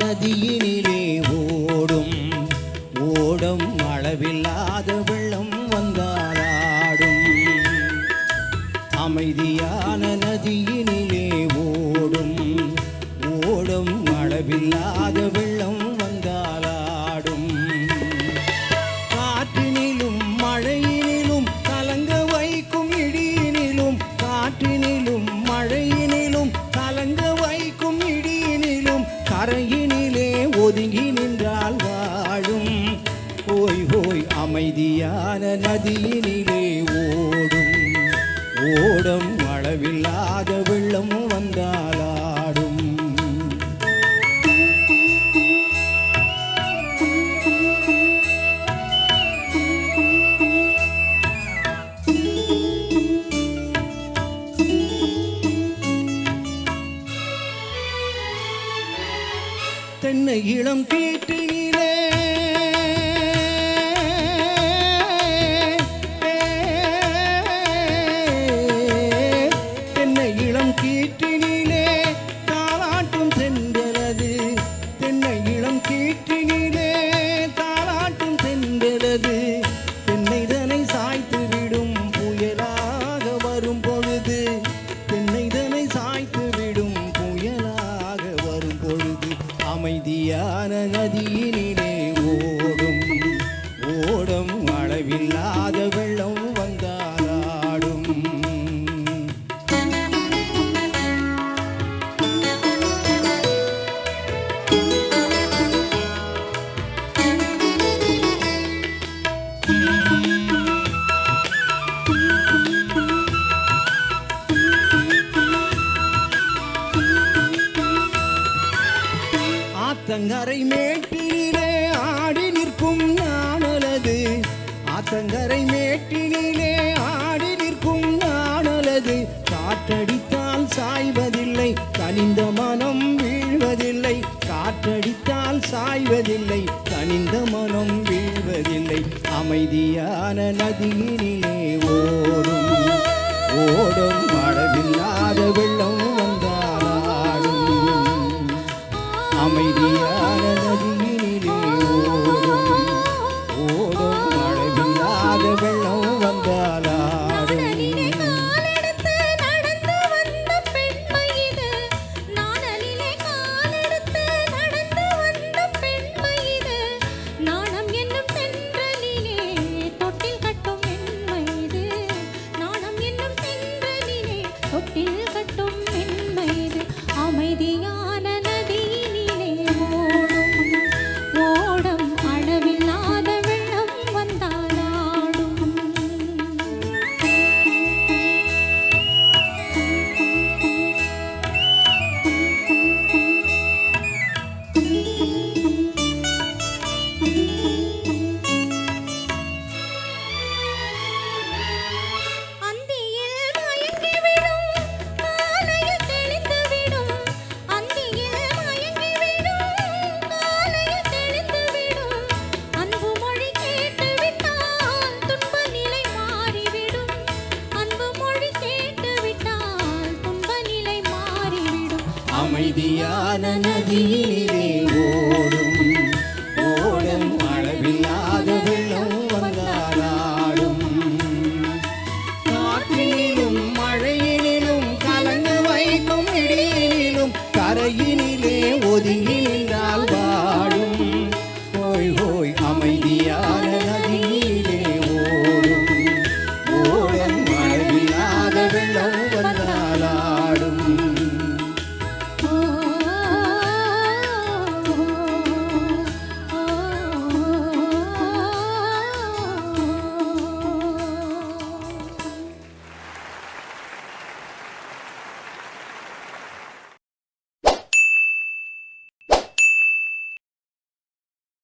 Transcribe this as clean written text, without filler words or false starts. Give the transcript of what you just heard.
நதியினிலே ஓடும் ஓடும் அளவில்லாத வெள்ளம் வந்தாலாடும். அமைதியான நதியினிலே ஓடும் ஓடும் அளவில்லாத வெள்ளம் வந்தாலாடும். காற்றினிலும் மழையினிலும் கலங்க வைக்கும் இடியினிலும், காற்றினிலும் மழையினிலும் கலங்க வைக்கும் இடியினிலும், கரையினிலே ஒதுங்கி நின்றால் வாழும். ஓய் ஓய் அமைதியான நதியினிலே ஓடும் ஓடும் அளவில்லாத வெள்ளம் வந்தாலாடும். தென்னை இளம் கீற்றினிலே தென்னை இளம் கீற்றினிலே தாலாட்டும் சென்றலது, தென்னை இளம் கீற்றினிலே தாலாட்டும் சென்றலது. தென்னைதனை சாய்த்து விடும் புயலாக வரும் பொழுது, தென்னைதனை சாய்த்து விடும் புயலாக வரும் பொழுது, அமைதியான நதியினிலே ஓடும் ஓடும் அளவில்லாத வெள்ளம் வந்தாலாடும். ஆத்தங்கரை மேட்டினிலே ஆடி நிற்கும் நாணலது, ஆத்தங்கரை மேட்டினிலே ஆடி நிற்கும் நாணலது. காற்றடித்தால் சாய்வதில்லை கனிந்த மனம் வீழ்வதில்லை, காற்றடித்தால் சாய்வதில்லை கனிந்த மனம் வீழ்வதில்லை. அமைதியான நதியினிலே ஓடும் ஓடும் அளவில்லாத வெள்ளம் வந்தாலாடும். அமைதியான நதியினிலே ஓடும் ஓடும் அளவில்லாத வெள்ளம் வந்தாலாடும். அமைதியான நதியினிலே ஓடும் ஓடும் அளவில்லாத வெள்ளம் வந்தாலாடும். அமைதியான நதியினிலே